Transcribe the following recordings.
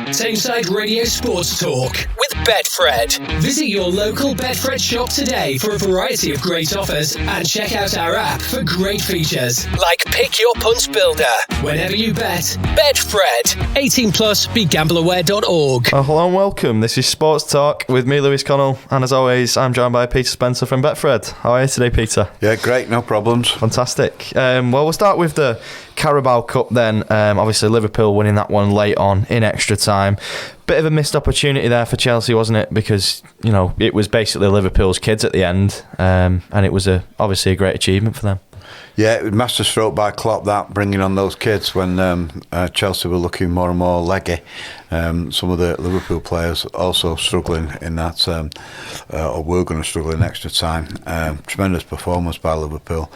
Tameside Radio Sports Talk with Betfred. Visit your local Betfred shop today for a variety of great offers and check out our app for great features like Pick Your Punt Builder. Whenever you bet, Betfred. 18 plus, begambleaware.org. Hello and welcome. This is Sports Talk with me, Lewis Connell, and as always, I'm joined by Peter Spencer from Betfred. How are you today, Peter? Yeah, great, no problems. Fantastic. Well, we'll start with the Carabao Cup then. Obviously, Liverpool winning that one late on in extra time. Bit of a missed opportunity there for Chelsea, wasn't it? Because, you know, it was basically Liverpool's kids at the end, and it was obviously a great achievement for them. Yeah, it was masterstroke by Klopp, that bringing on those kids when Chelsea were looking more and more leggy. Some of the Liverpool players also struggling in that, or were going to struggle in extra time. Tremendous performance by Liverpool.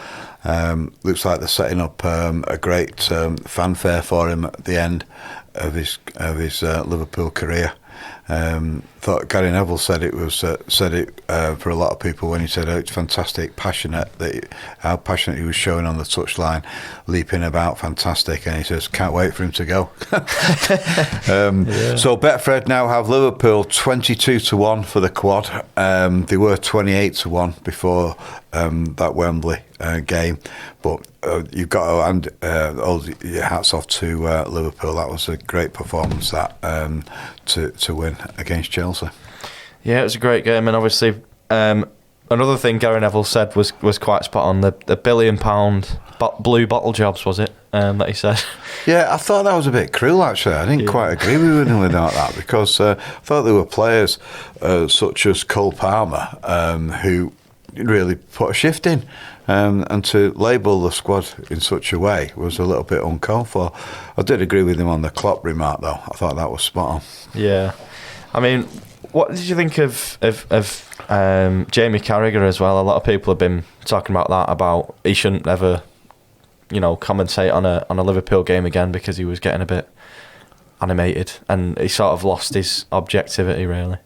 Looks like they're setting up a great fanfare for him at the end of his Liverpool career. Thought Gary Neville said it for a lot of people when he said, "Oh, it's fantastic, passionate." How passionate he was showing on the touchline, leaping about, fantastic. And he says, "Can't wait for him to go." So Betfred now have Liverpool 22-1 for the quad. They were 28-1 before that Wembley game, but you've got to hand all your hats off to Liverpool. That was a great performance to win against Chelsea. Yeah, it was a great game, and obviously another thing Gary Neville said was quite spot on. The £1 billion blue bottle jobs, was it, that he said? Yeah, I thought that was a bit cruel, actually. I didn't quite agree with him about that, because I thought there were players such as Cole Palmer who really put a shift in, and to label the squad in such a way was a little bit uncalled for. I did agree with him on the Klopp remark, though. I thought that was spot on. Yeah. I mean, what did you think of Jamie Carragher as well? A lot of people have been talking about that, about he shouldn't ever, commentate on a Liverpool game again because he was getting a bit animated and he sort of lost his objectivity, really.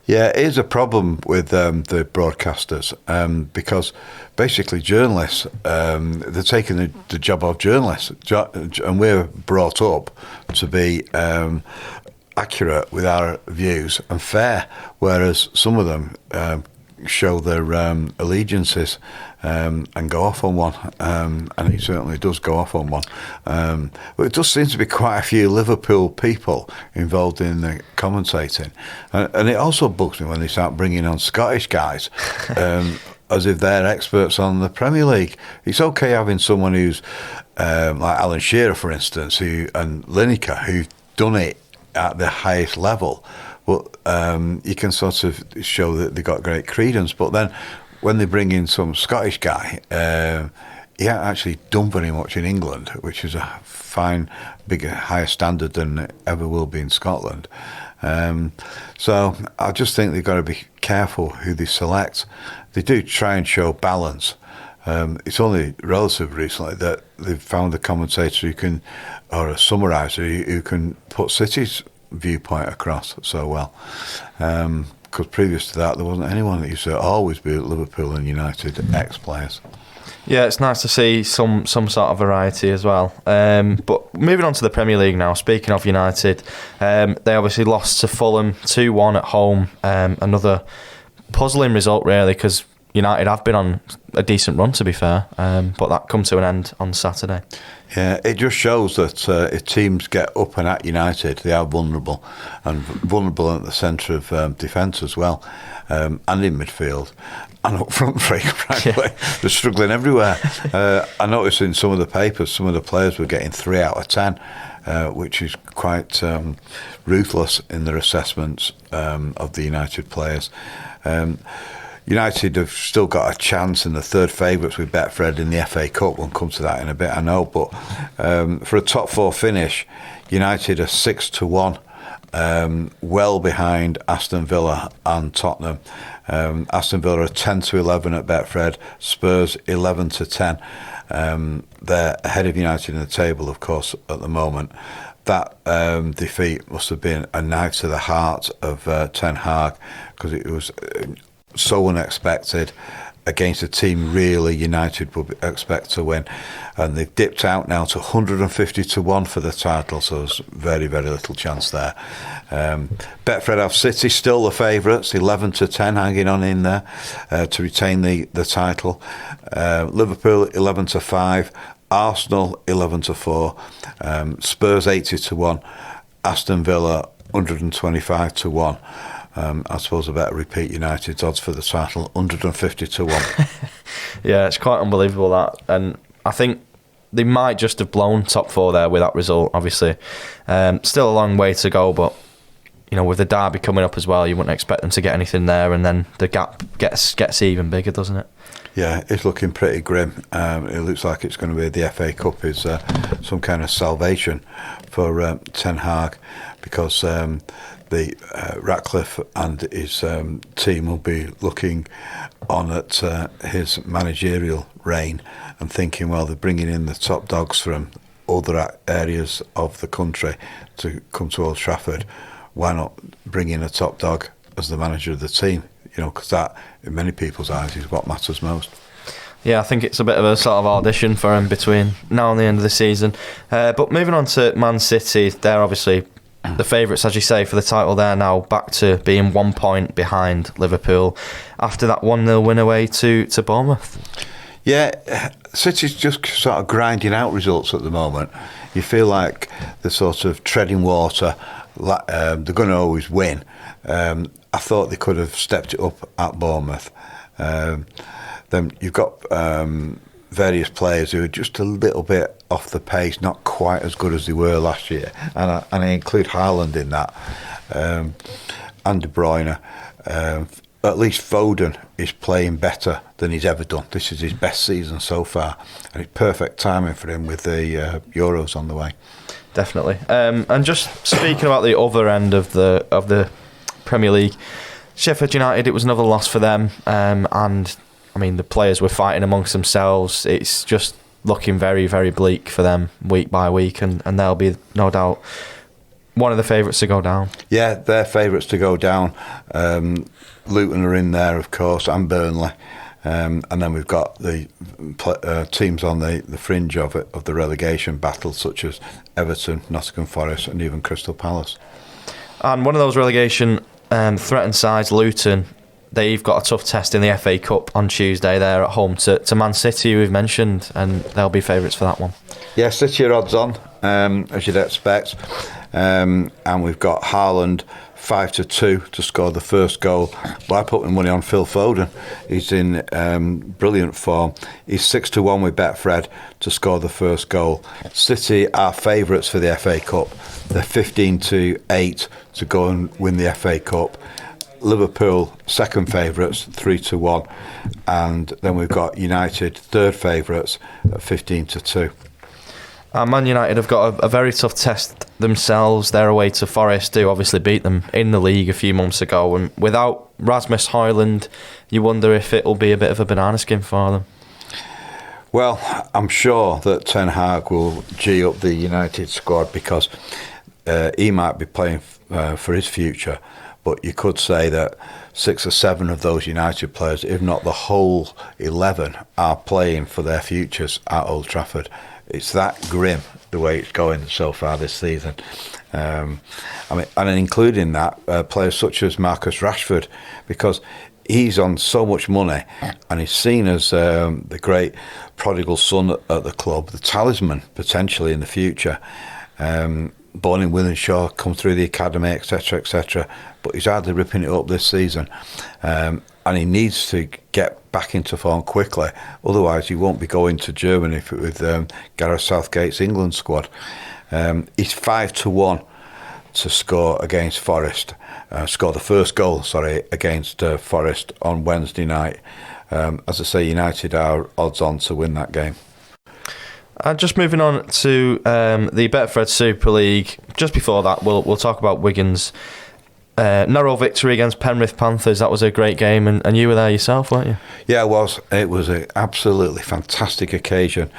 Yeah, it is a problem with the broadcasters, because basically journalists, they're taking the job of journalists, and we're brought up to be accurate with our views and fair, whereas some of them show their allegiances and go off on one, and he certainly does go off on one. But it does seem to be quite a few Liverpool people involved in the commentating, and it also bugs me when they start bringing on Scottish guys as if they're experts on the Premier League. It's okay having someone who's like Alan Shearer, for instance, and Lineker, who've done it at the highest level, but you can sort of show that they've got great credence. But then when they bring in some Scottish guy, he hasn't actually done very much in England, which is a fine, bigger, higher standard than it ever will be in Scotland. So I just think they've got to be careful who they select. They do try and show balance. It's only relatively recently that they've found a commentator or a summariser who can put City's viewpoint across so well. Because previous to that, there wasn't anyone. That used to always be Liverpool and United ex-players. Yeah, it's nice to see some sort of variety as well. But moving on to the Premier League now, speaking of United, they obviously lost to Fulham 2-1 at home. Another puzzling result, really, because United have been on a decent run, to be fair, but that come to an end on Saturday. Yeah, it just shows that if teams get up and at United, they are vulnerable, and vulnerable at the centre of defence as well, and in midfield, and up front, frankly. Yeah. They're struggling everywhere. I noticed in some of the papers, some of the players were getting 3 out of 10, which is quite ruthless in their assessments of the United players. United have still got a chance in the third favourites with Betfred in the FA Cup. We'll come to that in a bit, I know. But for a top 4 finish, United are 6-1, well behind Aston Villa and Tottenham. Aston Villa are 10-11 at Betfred, Spurs 11-10. They're ahead of United in the table, of course, at the moment. That defeat must have been a knife to the heart of Ten Hag, because it was so unexpected, against a team really United would expect to win. And they've dipped out now to 150 to 1 for the title, so there's very, very little chance there. Betfred have City still the favourites, 11 to 10 hanging on in there to retain the title. Liverpool 11 to 5, Arsenal 11 to 4, Spurs 80 to 1, Aston Villa 125 to 1. I suppose I better repeat United's odds for the title, 150 to 1. Yeah, it's quite unbelievable that. And I think they might just have blown top four there with that result, obviously. Still a long way to go, but with the derby coming up as well, you wouldn't expect them to get anything there, and then the gap gets even bigger, doesn't it? Yeah, it's looking pretty grim. It looks like it's going to be the FA Cup is some kind of salvation for Ten Hag, because the Ratcliffe and his team will be looking on at his managerial reign and thinking, well, they're bringing in the top dogs from other areas of the country to come to Old Trafford. Why not bring in a top dog as the manager of the team? Because that, in many people's eyes, is what matters most. Yeah, I think it's a bit of a sort of audition for him between now and the end of the season. But moving on to Man City, they're obviously the favourites, as you say, for the title. They're now back to being 1 point behind Liverpool after that 1-0 win away to Bournemouth. Yeah, City's just sort of grinding out results at the moment. You feel like they're sort of treading water. They're going to always win. I thought they could have stepped it up at Bournemouth. Then you've got various players who are just a little bit off the pace, not quite as good as they were last year, and I include Haaland in that, and De Bruyne. At least Foden is playing better than he's ever done. This is his best season so far, and it's perfect timing for him with the Euros on the way. Definitely. And just speaking about the other end of the Premier League, Sheffield United, it was another loss for them, and I mean the players were fighting amongst themselves. It's just looking very, very bleak for them week by week, and they'll be no doubt one of the favourites to go down. Yeah, they're favourites to go down. Luton are in there, of course, and Burnley. And then we've got the teams on the fringe of the relegation battle, such as Everton, Nottingham Forest, and even Crystal Palace. And one of those relegation threatened sides, Luton, they've got a tough test in the FA Cup on Tuesday. They're at home to Man City, who we've mentioned, and they'll be favourites for that one. Yeah, City are odds on, as you'd expect. And we've got Haaland 5-2 to score the first goal. But I put my money on Phil Foden. He's in brilliant form. He's 6-1 with Betfred to score the first goal. City are favourites for the FA Cup. They're 15-8 to go and win the FA Cup. Liverpool second favourites 3-1, and then we've got United third favourites at 15-2. Man United have got a very tough test themselves. They're away to Forest, who obviously beat them in the league a few months ago. And without Rasmus Højlund, you wonder if it'll be a bit of a banana skin for them. Well, I'm sure that Ten Hag will G up the United squad, because he might be playing for his future. But you could say that 6 or 7 of those United players, if not the whole 11, are playing for their futures at Old Trafford. It's that grim, the way it's going so far this season. And including that, players such as Marcus Rashford, because he's on so much money and he's seen as the great prodigal son at the club, the talisman potentially in the future. Born in Wythenshawe, come through the academy, etc., etc. But he's hardly ripping it up this season. And he needs to get back into form quickly. Otherwise, he won't be going to Germany with Gareth Southgate's England squad. He's 5-1 to score against Forest. Score the first goal, against Forest on Wednesday night. As I say, United are odds on to win that game. Just moving on to the Betfred Super League. Just before that, we'll talk about Wigan's narrow victory against Penrith Panthers. That was a great game, and you were there yourself, weren't you? Yeah, I was. It was an absolutely fantastic occasion.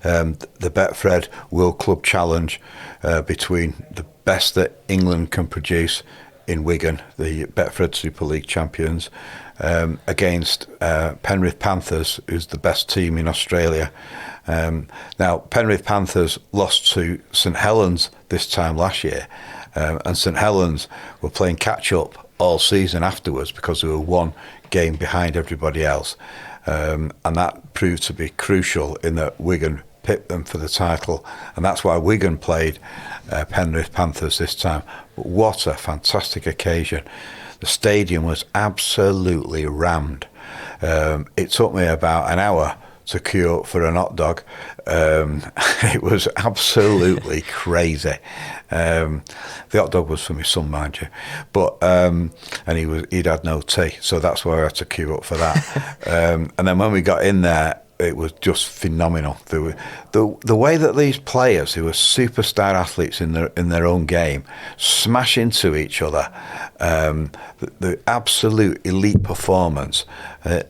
The Betfred World Club Challenge between the best that England can produce in Wigan, the Betfred Super League champions, against Penrith Panthers, who's the best team in Australia. Now, Penrith Panthers lost to St Helens this time last year, and St Helens were playing catch-up all season afterwards because they were one game behind everybody else. And that proved to be crucial in that Wigan picked them for the title, and that's why Wigan played Penrith Panthers this time. But what a fantastic occasion. The stadium was absolutely rammed. It took me about an hour to queue up for an hot dog. It was absolutely crazy. The hot dog was for my son, mind you, but and he'd had no tea, so that's why I had to queue up for that. And then when we got in there, it was just phenomenal. The way that these players, who are superstar athletes in their own game, smash into each other, the absolute elite performance,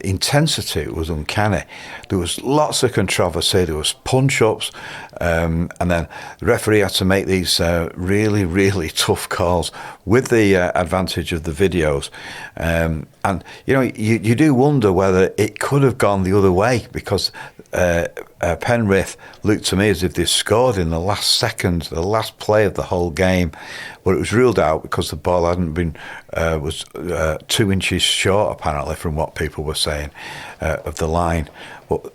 intensity was uncanny. There was lots of controversy. There was punch-ups, and then the referee had to make these really, really tough calls with the advantage of the videos. And you do wonder whether it could have gone the other way, because Penrith looked to me as if they scored in the last second, the last play of the whole game, but it was ruled out because the ball hadn't been was 2 inches short, apparently, from what people were saying, of the line.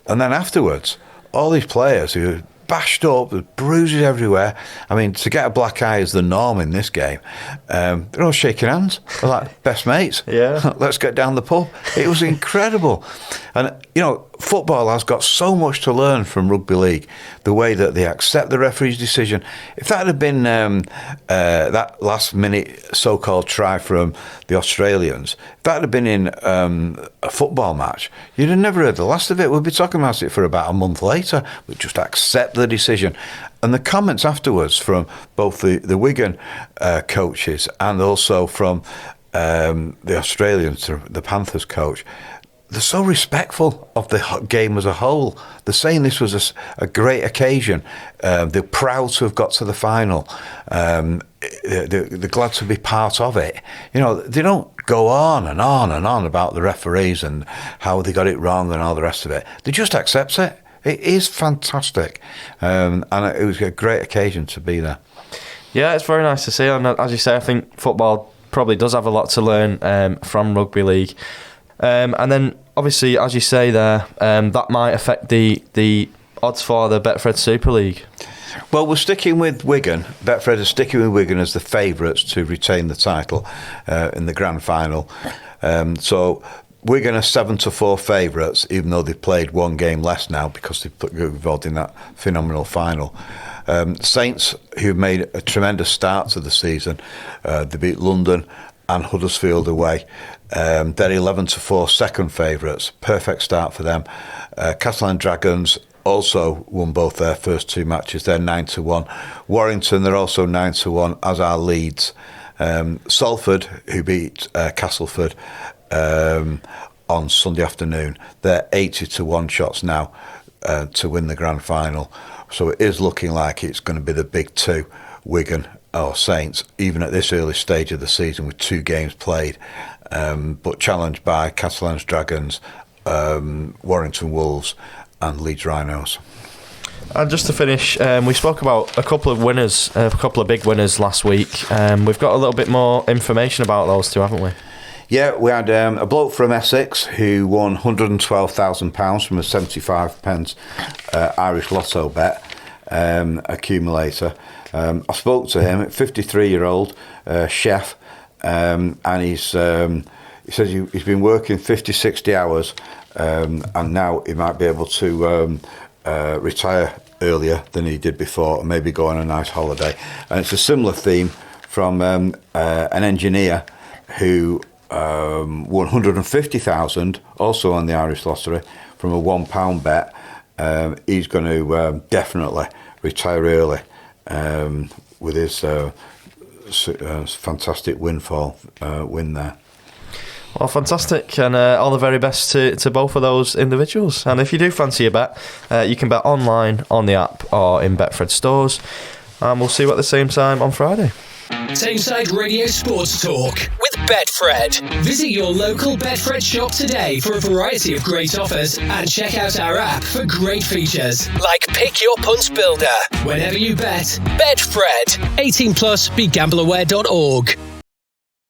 And then afterwards, all these players who were bashed up, with bruises everywhere. I mean, to get a black eye is the norm in this game. They're all shaking hands. They're like best mates. Yeah. Let's get down the pub. It was incredible. And, football has got so much to learn from rugby league. The way that they accept the referee's decision. If that had been that last-minute so-called try from the Australians, if that had been in a football match, you'd have never heard the last of it. We'll be talking about it for about a month later. We just accept the decision. And the comments afterwards from both the Wigan coaches and also from the Australians, the Panthers coach, they're so respectful of the game as a whole. They're saying this was a great occasion. They're proud to have got to the final. They're glad to be part of it. They don't go on and on and on about the referees and how they got it wrong and all the rest of it. They just accept it. It is fantastic. And it was a great occasion to be there. Yeah, it's very nice to see. And as you say, I think football probably does have a lot to learn from rugby league. And then, obviously, as you say there, that might affect the odds for the Betfred Super League. Well, we're sticking with Wigan. Betfred are sticking with Wigan as the favourites to retain the title in the grand final. So Wigan are 7-4 favourites, even though they've played one game less now because they've got involved in that phenomenal final. Saints, who made a tremendous start to the season, they beat London and Huddersfield away. They're 11-4 second favourites. Perfect start for them. Catalan Dragons also won both their first two matches. They're 9-1. Warrington, they're also 9-1, as are Leeds. Salford, who beat Castleford on Sunday afternoon, they're 80-1 shots now to win the grand final. So it is looking like it's going to be the big two, Wigan or Saints, even at this early stage of the season with two games played, but challenged by Catalans Dragons, Warrington Wolves and Leeds Rhinos. And just to finish, we spoke about a couple of winners, a couple of big winners last week. We've got a little bit more information about those two, haven't we? Yeah, we had a bloke from Essex who won £112,000 from a 75p Irish Lotto bet accumulator. I spoke to him, 53-year-old chef, and he says he's been working 50-60 hours, and now he might be able to retire earlier than he did before and maybe go on a nice holiday. And it's a similar theme from an engineer who won £150,000 also on the Irish Lottery from a £1 bet. He's going to definitely retire early with his fantastic win there. Well, fantastic, and all the very best to both of those individuals. And if you do fancy a bet, you can bet online on the app or in Betfred stores, and we'll see you at the same time on Friday. Tameside Radio Sports Talk with Betfred. Visit your local Betfred shop today for a variety of great offers and check out our app for great features like Pick Your Punts Builder. Whenever you bet, Betfred. 18 plus, begambleaware.org.